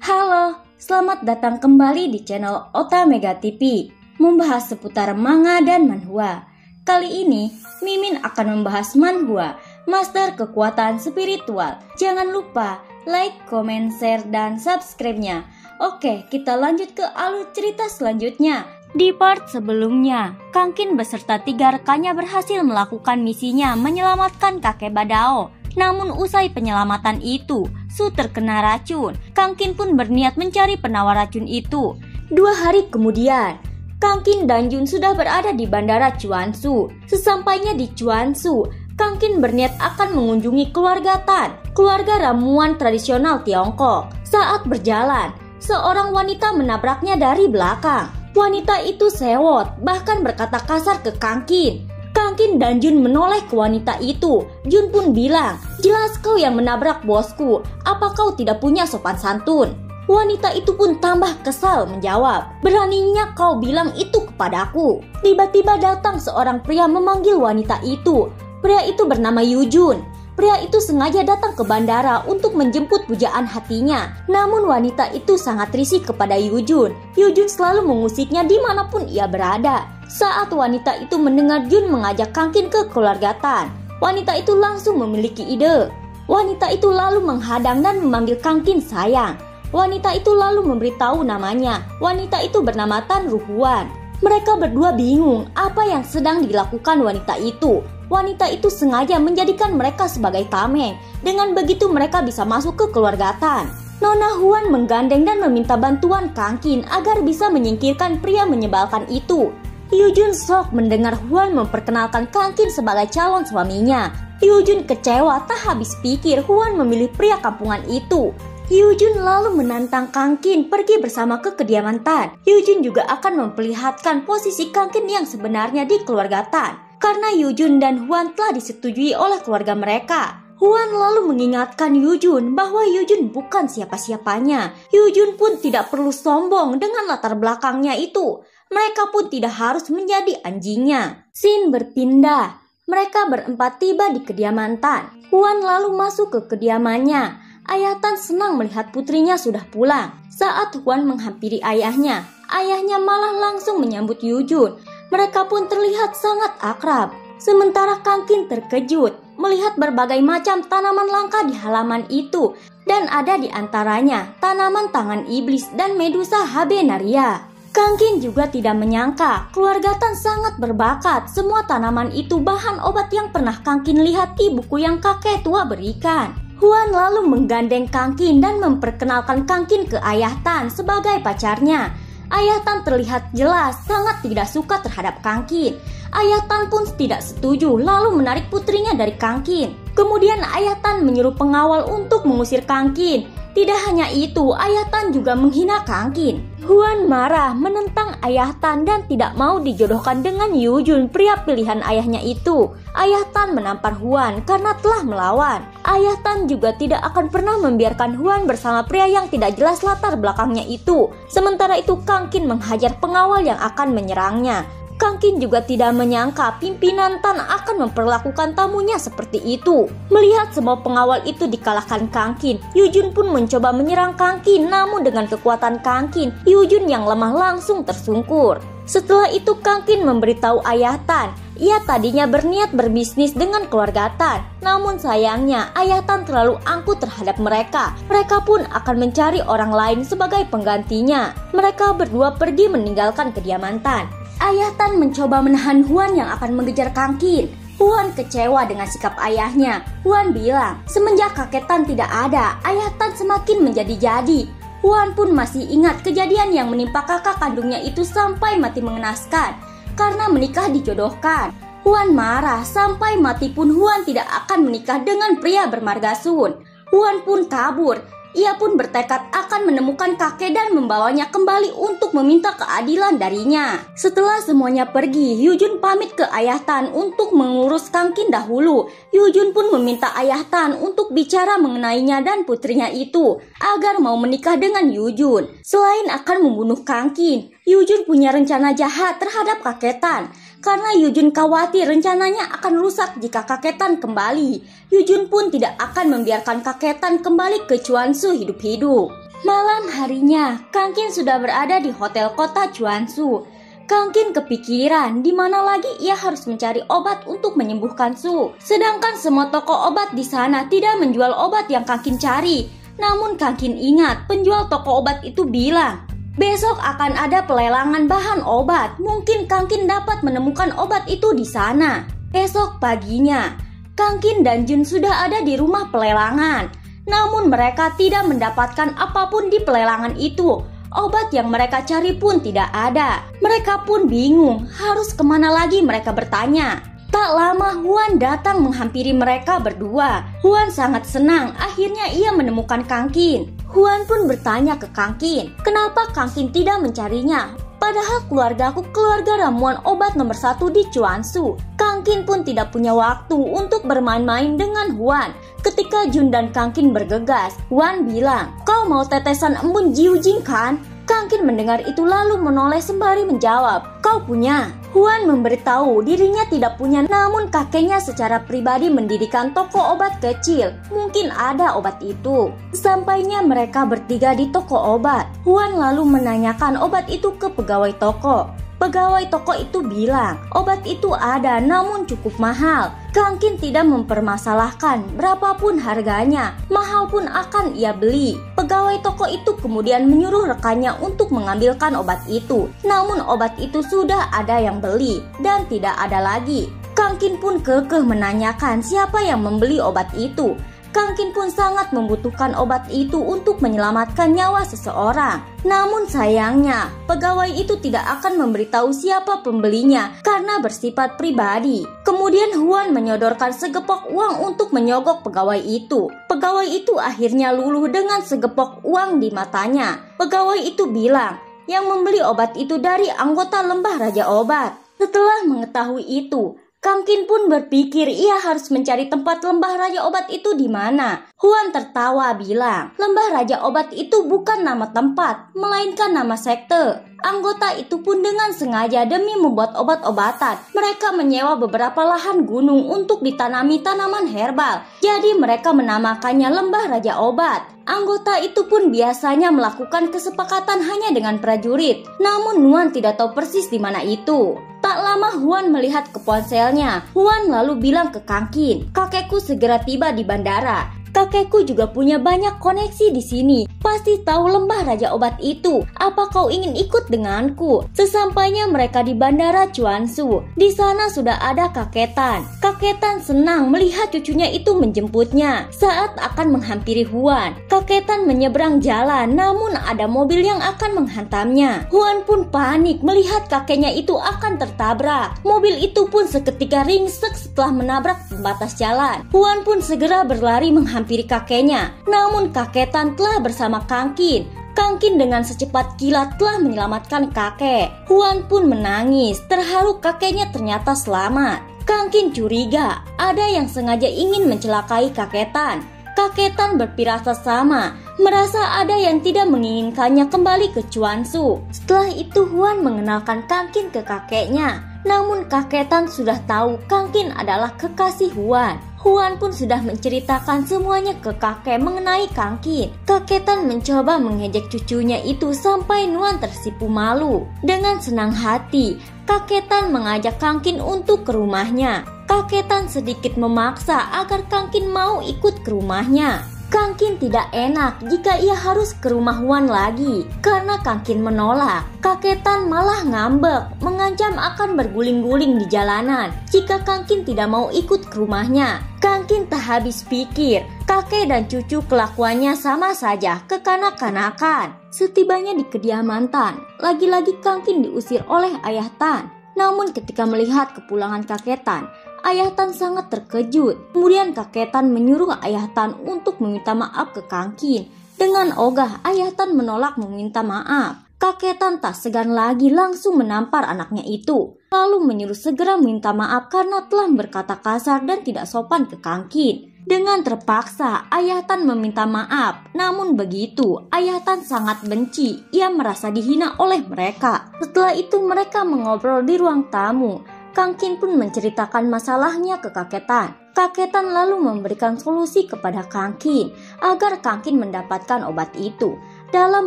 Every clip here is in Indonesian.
Halo, selamat datang kembali di channel Ota Mega TV, membahas seputar manga dan manhwa. Kali ini, Mimin akan membahas manhwa, Master Kekuatan Spiritual. Jangan lupa like, comment, share, dan subscribe-nya. Oke, kita lanjut ke alur cerita selanjutnya. Di part sebelumnya, Kangkin beserta 3 rekannya berhasil melakukan misinya menyelamatkan kakek Badao. Namun usai penyelamatan itu, Su terkena racun. Kangkin pun berniat mencari penawar racun itu. 2 hari kemudian, Kangkin dan Jun sudah berada di bandara Chuansu. Sesampainya di Chuansu, Kangkin berniat akan mengunjungi keluarga Tan, keluarga ramuan tradisional Tiongkok. Saat berjalan, seorang wanita menabraknya dari belakang. Wanita itu sewot, bahkan berkata kasar ke Kangkin. Kangkin dan Jun menoleh ke wanita itu. Jun pun bilang, "Jelas kau yang menabrak bosku, apa kau tidak punya sopan santun?" Wanita itu pun tambah kesal menjawab, "Beraninya kau bilang itu kepadaku." Tiba-tiba datang seorang pria memanggil wanita itu. Pria itu bernama Yujun. Pria itu sengaja datang ke bandara untuk menjemput pujaan hatinya. Namun wanita itu sangat risih kepada Yujun. Yujun selalu mengusiknya dimanapun ia berada. Saat wanita itu mendengar Jun mengajak Kangkin ke keluarga Tan, wanita itu langsung memiliki ide. Wanita itu lalu menghadang dan memanggil Kangkin sayang. Wanita itu lalu memberitahu namanya. Wanita itu bernama Tan Ruhuan. Mereka berdua bingung apa yang sedang dilakukan wanita itu. Wanita itu sengaja menjadikan mereka sebagai tameng. Dengan begitu mereka bisa masuk ke keluarga Tan. Nona Huan menggandeng dan meminta bantuan Kangkin agar bisa menyingkirkan pria menyebalkan itu. Yujun shock mendengar Huan memperkenalkan Kangkin sebagai calon suaminya. Yujun kecewa tak habis pikir Huan memilih pria kampungan itu. Yujun lalu menantang Kangkin pergi bersama ke kediaman Tan. Yujun juga akan memperlihatkan posisi Kangkin yang sebenarnya di keluarga Tan. Karena Yujun dan Huan telah disetujui oleh keluarga mereka. Huan lalu mengingatkan Yujun bahwa Yujun bukan siapa-siapanya. Yujun pun tidak perlu sombong dengan latar belakangnya itu. Mereka pun tidak harus menjadi anjingnya. Scene berpindah. Mereka berempat tiba di kediaman Tan. Huan lalu masuk ke kediamannya. Ayah Tan senang melihat putrinya sudah pulang. Saat Huan menghampiri ayahnya, ayahnya malah langsung menyambut Yujun. Mereka pun terlihat sangat akrab. Sementara Kangkin terkejut melihat berbagai macam tanaman langka di halaman itu. Dan ada di antaranya tanaman tangan iblis dan medusa Habenaria. Kangkin juga tidak menyangka keluarga Tan sangat berbakat. Semua tanaman itu bahan obat yang pernah Kangkin lihat di buku yang kakek tua berikan. Huan lalu menggandeng Kangkin dan memperkenalkan Kangkin ke ayah Tan sebagai pacarnya. Ayah Tan terlihat jelas sangat tidak suka terhadap Kangkin. Ayah Tan pun tidak setuju lalu menarik putrinya dari Kangkin. Kemudian ayah Tan menyuruh pengawal untuk mengusir Kangkin. Tidak hanya itu, ayah Tan juga menghina Kangkin. Huan marah menentang ayah Tan dan tidak mau dijodohkan dengan Yujun, pria pilihan ayahnya itu. Ayah Tan menampar Huan karena telah melawan. Ayah Tan juga tidak akan pernah membiarkan Huan bersama pria yang tidak jelas latar belakangnya itu. Sementara itu Kangkin menghajar pengawal yang akan menyerangnya. Kangkin juga tidak menyangka pimpinan Tan akan memperlakukan tamunya seperti itu. Melihat semua pengawal itu dikalahkan Kangkin, Yujun pun mencoba menyerang Kangkin, namun dengan kekuatan Kangkin, Yujun yang lemah langsung tersungkur. Setelah itu Kangkin memberitahu ayah Tan, ia tadinya berniat berbisnis dengan keluarga Tan. Namun sayangnya ayah Tan terlalu angkuh terhadap mereka. Mereka pun akan mencari orang lain sebagai penggantinya. Mereka berdua pergi meninggalkan kediaman Tan. Ayah Tan mencoba menahan Huan yang akan mengejar Kangkin. Huan kecewa dengan sikap ayahnya. Huan bilang, semenjak kakek Tan tidak ada, ayah Tan semakin menjadi-jadi. Huan pun masih ingat kejadian yang menimpa kakak kandungnya itu sampai mati mengenaskan. Karena menikah dijodohkan. Huan marah sampai mati pun Huan tidak akan menikah dengan pria bermarga Sun. Huan pun kabur. Ia pun bertekad akan menemukan kakek dan membawanya kembali untuk meminta keadilan darinya. Setelah semuanya pergi, Yujun pamit ke ayah Tan untuk mengurus Kangkin dahulu. Yujun pun meminta ayah Tan untuk bicara mengenainya dan putrinya itu agar mau menikah dengan Yujun. Selain akan membunuh Kangkin, Yujun punya rencana jahat terhadap kakek Tan. Karena Yujun khawatir rencananya akan rusak jika kakek Tan kembali. Yujun pun tidak akan membiarkan kakek Tan kembali ke Chuansu hidup-hidup. Malam harinya, Kang Qin sudah berada di hotel kota Chuansu. Kang Qin kepikiran di mana lagi ia harus mencari obat untuk menyembuhkan Su. Sedangkan semua toko obat di sana tidak menjual obat yang Kang Qin cari. Namun Kang Qin ingat penjual toko obat itu bilang, besok akan ada pelelangan bahan obat. Mungkin Kang Qin dapat menemukan obat itu di sana. Esok paginya, Kang Qin dan Jun sudah ada di rumah pelelangan. Namun mereka tidak mendapatkan apapun di pelelangan itu. Obat yang mereka cari pun tidak ada. Mereka pun bingung harus kemana lagi mereka bertanya. Tak lama Huan datang menghampiri mereka berdua. Huan sangat senang akhirnya ia menemukan Kang Qin. Huan pun bertanya ke Kang Qin, kenapa Kang Qin tidak mencarinya? Padahal keluargaku keluarga ramuan obat nomor 1 di Chuansu. Kang Qin pun tidak punya waktu untuk bermain-main dengan Huan. Ketika Jun dan Kang Qin bergegas, Huan bilang, kau mau tetesan embun Jiujing kan? Kang Qin mendengar itu lalu menoleh sembari menjawab, kau punya. Huan memberitahu dirinya tidak punya, namun kakeknya secara pribadi mendirikan toko obat kecil. Mungkin ada obat itu. Sampainya mereka bertiga di toko obat, Huan lalu menanyakan obat itu ke pegawai toko. Pegawai toko itu bilang, obat itu ada namun cukup mahal. Kang Qin tidak mempermasalahkan berapapun harganya, mahal pun akan ia beli. Pegawai toko itu kemudian menyuruh rekannya untuk mengambilkan obat itu. Namun obat itu sudah ada yang beli dan tidak ada lagi. Kang Qin pun kekeh menanyakan siapa yang membeli obat itu. Kang Qin pun sangat membutuhkan obat itu untuk menyelamatkan nyawa seseorang. Namun sayangnya, pegawai itu tidak akan memberitahu siapa pembelinya karena bersifat pribadi. Kemudian Huan menyodorkan segepok uang untuk menyogok pegawai itu. Pegawai itu akhirnya luluh dengan segepok uang di matanya. Pegawai itu bilang, yang membeli obat itu dari anggota lembah Raja Obat. Setelah mengetahui itu, Kang Qin pun berpikir ia harus mencari tempat lembah Raja Obat itu di mana. Huan tertawa bilang, lembah Raja Obat itu bukan nama tempat, melainkan nama sekte. Anggota itu pun dengan sengaja demi membuat obat-obatan, mereka menyewa beberapa lahan gunung untuk ditanami tanaman herbal. Jadi mereka menamakannya lembah Raja Obat. Anggota itu pun biasanya melakukan kesepakatan hanya dengan prajurit. Namun Huan tidak tahu persis di mana itu. Tak lama Huan melihat ke ponselnya. Huan lalu bilang ke Kang Qin, kakekku segera tiba di bandara. Kakekku juga punya banyak koneksi di sini. Pasti tahu lembah Raja Obat itu. Apa kau ingin ikut denganku? Sesampainya mereka di bandara Chuansu, di sana sudah ada Kaketan. Kaketan senang melihat cucunya itu menjemputnya. Saat akan menghampiri Huan, Kaketan menyeberang jalan, namun ada mobil yang akan menghantamnya. Huan pun panik melihat kakeknya itu akan tertabrak. Mobil itu pun seketika ringsek setelah menabrak pembatas jalan. Huan pun segera berlari menghampiri kakeknya. Namun Kaketan telah bersama Kang Qin. Kang Qin dengan secepat kilat telah menyelamatkan kakek. Huan pun menangis, terharu kakeknya ternyata selamat. Kang Qin curiga ada yang sengaja ingin mencelakai Kaketan. Kaketan berpirasat sama, merasa ada yang tidak menginginkannya kembali ke Chuansu. Setelah itu Huan mengenalkan Kang Qin ke kakeknya. Namun Kaketan sudah tahu Kang Qin adalah kekasih Huan. Huan pun sudah menceritakan semuanya ke kakek mengenai Kang Qin. Kaketan mencoba mengejek cucunya itu sampai Huan tersipu malu. Dengan senang hati, Kaketan mengajak Kang Qin untuk ke rumahnya. Kaketan sedikit memaksa agar Kang Qin mau ikut ke rumahnya. Kang Qin tidak enak jika ia harus ke rumah Huan lagi. Karena Kang Qin menolak, Kaketan malah ngambek, mengancam akan berguling-guling di jalanan jika Kang Qin tidak mau ikut ke rumahnya. Kang Qin tak habis pikir, kakek dan cucu kelakuannya sama saja, kekanak-kanakan. Setibanya di kediaman Tan, lagi-lagi Kang Qin diusir oleh Ayah Tan. Namun ketika melihat kepulangan Kaketan, Ayah Tan sangat terkejut. Kemudian Kaketan menyuruh Ayah Tan untuk meminta maaf ke Kang Qin. Dengan ogah, Ayah Tan menolak meminta maaf. Kaketan tak segan lagi langsung menampar anaknya itu. Lalu menyuruh segera minta maaf karena telah berkata kasar dan tidak sopan ke Kang Qin. Dengan terpaksa, Ayah Tan meminta maaf. Namun begitu, Ayah Tan sangat benci. Ia merasa dihina oleh mereka. Setelah itu mereka mengobrol di ruang tamu. Kang Qin pun menceritakan masalahnya ke Kaketan. Kaketan lalu memberikan solusi kepada Kang Qin agar Kang Qin mendapatkan obat itu. Dalam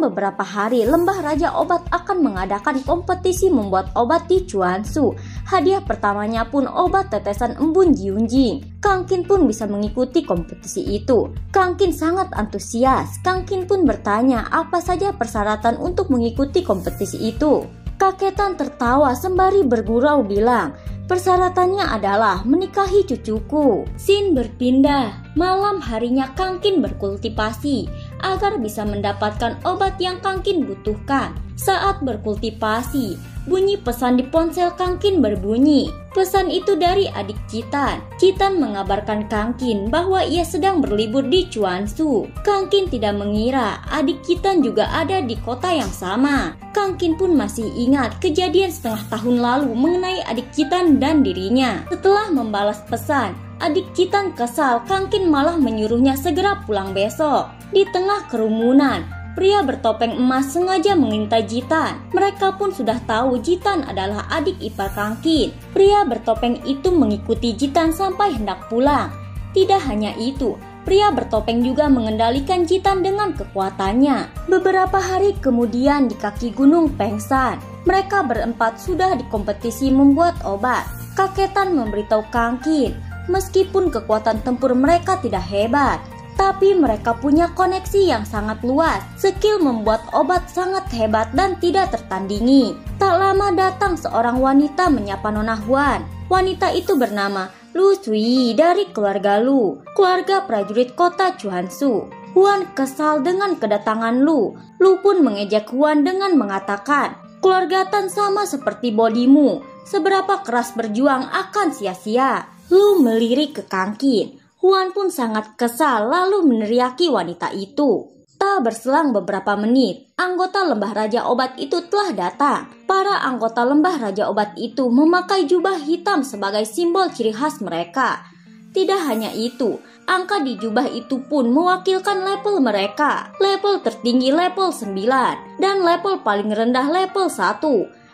beberapa hari, Lembah Raja Obat akan mengadakan kompetisi membuat obat di Chuansu. Hadiah pertamanya pun obat tetesan embun Jiunjing. Kang Qin pun bisa mengikuti kompetisi itu. Kang Qin sangat antusias. Kang Qin pun bertanya apa saja persyaratan untuk mengikuti kompetisi itu. Kaketan tertawa sembari bergurau bilang, persyaratannya adalah menikahi cucuku. Scene berpindah. Malam harinya Kang Qin berkultivasi agar bisa mendapatkan obat yang Kang Qin butuhkan. Saat berkultivasi, bunyi pesan di ponsel Kang Qin berbunyi. Pesan itu dari adik Citan. Citan mengabarkan Kang Qin bahwa ia sedang berlibur di Chuansu. Kang Qin tidak mengira adik Citan juga ada di kota yang sama. Kang Qin pun masih ingat kejadian setengah tahun lalu mengenai adik Citan dan dirinya. Setelah membalas pesan, adik Citan kesal. Kang Qin malah menyuruhnya segera pulang besok. Di tengah kerumunan, pria bertopeng emas sengaja mengintai Jitan. Mereka pun sudah tahu Jitan adalah adik ipar Kang Qin. Pria bertopeng itu mengikuti Jitan sampai hendak pulang. Tidak hanya itu, pria bertopeng juga mengendalikan Jitan dengan kekuatannya. Beberapa hari kemudian di kaki gunung Pengsan, mereka berempat sudah di kompetisi membuat obat. Kaketan memberitahu Kang Qin, meskipun kekuatan tempur mereka tidak hebat, tapi mereka punya koneksi yang sangat luas. Skill membuat obat sangat hebat dan tidak tertandingi. Tak lama datang seorang wanita menyapa Nona Huan. Wanita itu bernama Lu Sui dari keluarga Lu, keluarga prajurit kota Chuansu. Huan kesal dengan kedatangan Lu. Lu pun mengejek Huan dengan mengatakan, keluarga Tan sama seperti bodimu, seberapa keras berjuang akan sia-sia. Lu melirik ke Kang Qin. Huan pun sangat kesal lalu meneriaki wanita itu. Tak berselang beberapa menit, anggota Lembah Raja Obat itu telah datang. Para anggota Lembah Raja Obat itu memakai jubah hitam sebagai simbol ciri khas mereka. Tidak hanya itu, angka di jubah itu pun mewakilkan level mereka. Level tertinggi level 9 dan level paling rendah level 1.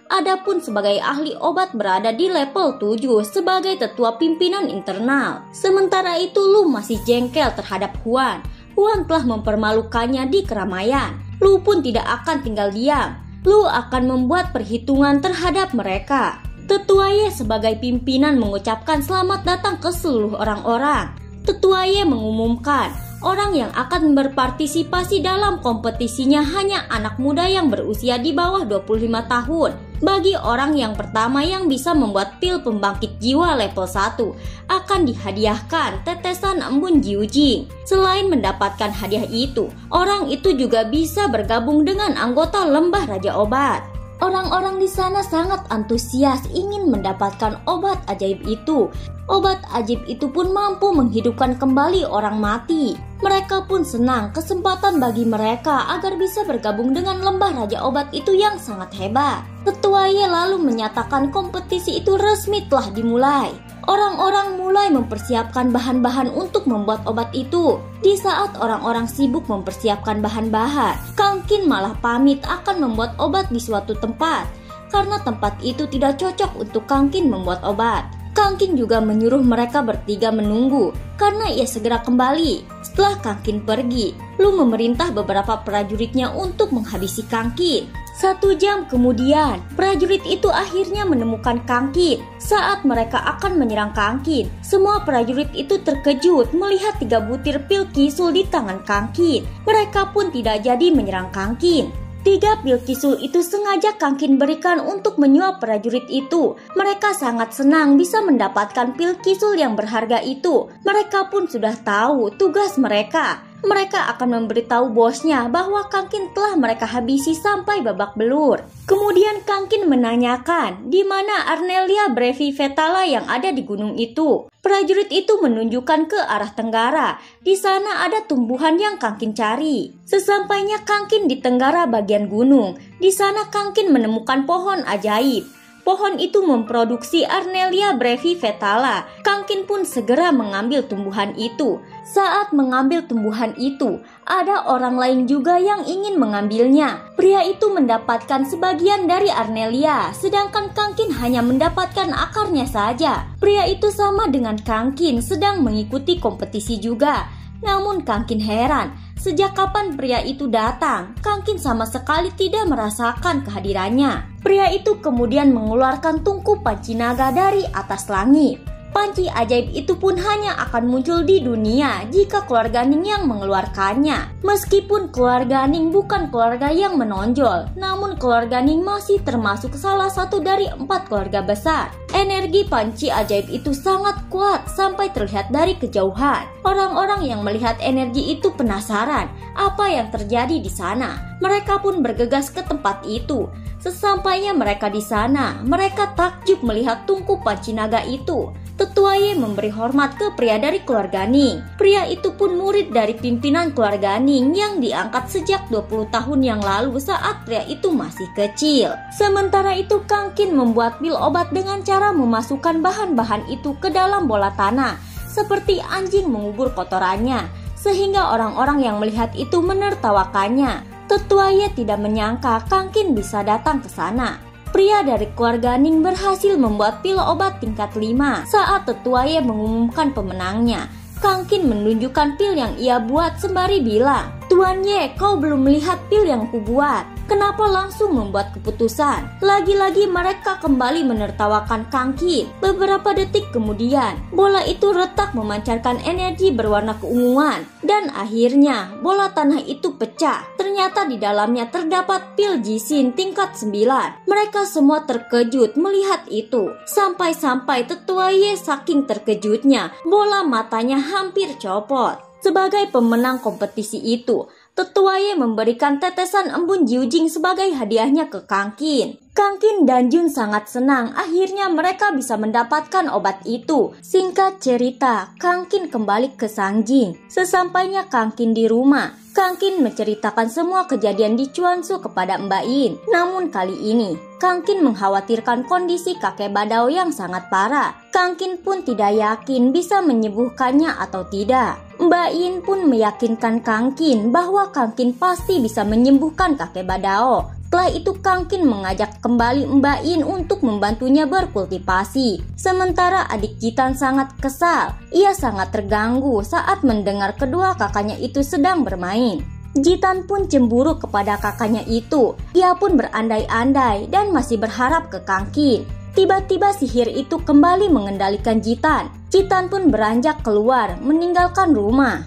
Adapun sebagai ahli obat berada di level 7 sebagai tetua pimpinan internal. Sementara itu Lu masih jengkel terhadap Huan. Huan telah mempermalukannya di keramaian. Lu pun tidak akan tinggal diam. Lu akan membuat perhitungan terhadap mereka. Tetua Ye sebagai pimpinan mengucapkan selamat datang ke seluruh orang-orang. Tetua Ye mengumumkan orang yang akan berpartisipasi dalam kompetisinya hanya anak muda yang berusia di bawah 25 tahun. Bagi orang yang pertama yang bisa membuat pil pembangkit jiwa level 1 akan dihadiahkan tetesan embun Jiunjing. Selain mendapatkan hadiah itu, orang itu juga bisa bergabung dengan anggota Lembah Raja Obat. Orang-orang di sana sangat antusias ingin mendapatkan obat ajaib itu. Obat ajaib itu pun mampu menghidupkan kembali orang mati. Mereka pun senang kesempatan bagi mereka agar bisa bergabung dengan Lembah Raja Obat itu yang sangat hebat. Tetua Ye lalu menyatakan kompetisi itu resmi telah dimulai. Orang-orang mulai mempersiapkan bahan-bahan untuk membuat obat itu. Di saat orang-orang sibuk mempersiapkan bahan-bahan, Kang Qin malah pamit akan membuat obat di suatu tempat karena tempat itu tidak cocok untuk Kang Qin membuat obat. Kang Qin juga menyuruh mereka bertiga menunggu karena ia segera kembali. Setelah Kang Qin pergi, Lu memerintah beberapa prajuritnya untuk menghabisi Kang Qin. 1 jam kemudian, prajurit itu akhirnya menemukan Kang Qin. Saat mereka akan menyerang Kang Qin, semua prajurit itu terkejut melihat 3 butir pil kisul di tangan Kang Qin. Mereka pun tidak jadi menyerang Kang Qin. 3 pil kisul itu sengaja Kang Qin berikan untuk menyuap prajurit itu. Mereka sangat senang bisa mendapatkan pil kisul yang berharga itu. Mereka pun sudah tahu tugas mereka. Mereka akan memberitahu bosnya bahwa Kang Qin telah mereka habisi sampai babak belur. Kemudian Kang Qin menanyakan di mana Arnelia Brevivetala yang ada di gunung itu. Prajurit itu menunjukkan ke arah tenggara. Di sana ada tumbuhan yang Kang Qin cari. Sesampainya Kang Qin di tenggara bagian gunung, di sana Kang Qin menemukan pohon ajaib. Pohon itu memproduksi Arnelia Brevivetala. Kang Qin pun segera mengambil tumbuhan itu. Saat mengambil tumbuhan itu, ada orang lain juga yang ingin mengambilnya. Pria itu mendapatkan sebagian dari Arnelia, sedangkan Kang Qin hanya mendapatkan akarnya saja. Pria itu sama dengan Kang Qin sedang mengikuti kompetisi juga. Namun Kang Qin heran, Sejak kapan pria itu datang, Kangkin sama sekali tidak merasakan kehadirannya. Pria itu kemudian mengeluarkan tungku panci naga dari atas langit. Panci ajaib itu pun hanya akan muncul di dunia jika keluarga Ning yang mengeluarkannya. Meskipun keluarga Ning bukan keluarga yang menonjol, namun keluarga Ning masih termasuk salah satu dari 4 keluarga besar. Energi panci ajaib itu sangat kuat sampai terlihat dari kejauhan. Orang-orang yang melihat energi itu penasaran apa yang terjadi di sana. Mereka pun bergegas ke tempat itu. Sesampainya mereka di sana, mereka takjub melihat tungku panci naga itu. Tetua Ye memberi hormat ke pria dari keluarga Ning. Pria itu pun murid dari pimpinan keluarga Ning yang diangkat sejak 20 tahun yang lalu saat pria itu masih kecil. Sementara itu Kangkin membuat pil obat dengan cara memasukkan bahan-bahan itu ke dalam bola tanah, seperti anjing mengubur kotorannya, sehingga orang-orang yang melihat itu menertawakannya. Tetua Ye tidak menyangka Kangkin bisa datang ke sana. Pria dari keluarga Ning berhasil membuat pil obat tingkat 5. Saat Tetua Ye mengumumkan pemenangnya, Kangkin menunjukkan pil yang ia buat sembari bilang, "Tuan Ye, kau belum melihat pil yang kubuat. Kenapa langsung membuat keputusan?" Lagi-lagi mereka kembali menertawakan Kangkin. Beberapa detik kemudian, bola itu retak memancarkan energi berwarna keunguan. Dan akhirnya, bola tanah itu pecah. Ternyata di dalamnya terdapat pil jisin tingkat 9. Mereka semua terkejut melihat itu. Sampai-sampai Tetua Ye saking terkejutnya, bola matanya hampir copot. Sebagai pemenang kompetisi itu, Tetua Ye memberikan tetesan embun Jiujing sebagai hadiahnya ke Kangkin. Kangkin dan Jun sangat senang akhirnya mereka bisa mendapatkan obat itu. Singkat cerita, Kangkin kembali ke Sangjing. Sesampainya Kangkin di rumah, Kangkin menceritakan semua kejadian di Chuansu kepada Mbak Yin. Namun kali ini, Kangkin mengkhawatirkan kondisi kakek Badao yang sangat parah. Kangkin pun tidak yakin bisa menyembuhkannya atau tidak. Mbak Yin pun meyakinkan Kangkin bahwa Kangkin pasti bisa menyembuhkan kakek Badao. Setelah itu Kangkin mengajak kembali Mbak Yin untuk membantunya berkultivasi. Sementara adik Jitan sangat kesal. Ia sangat terganggu saat mendengar kedua kakaknya itu sedang bermain. Jitan pun cemburu kepada kakaknya itu. Ia pun berandai-andai dan masih berharap ke Kangkin. Tiba-tiba sihir itu kembali mengendalikan Jitan. Jitan pun beranjak keluar meninggalkan rumah.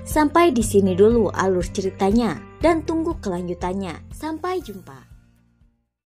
Sampai di sini dulu alur ceritanya dan tunggu kelanjutannya. Sampai jumpa.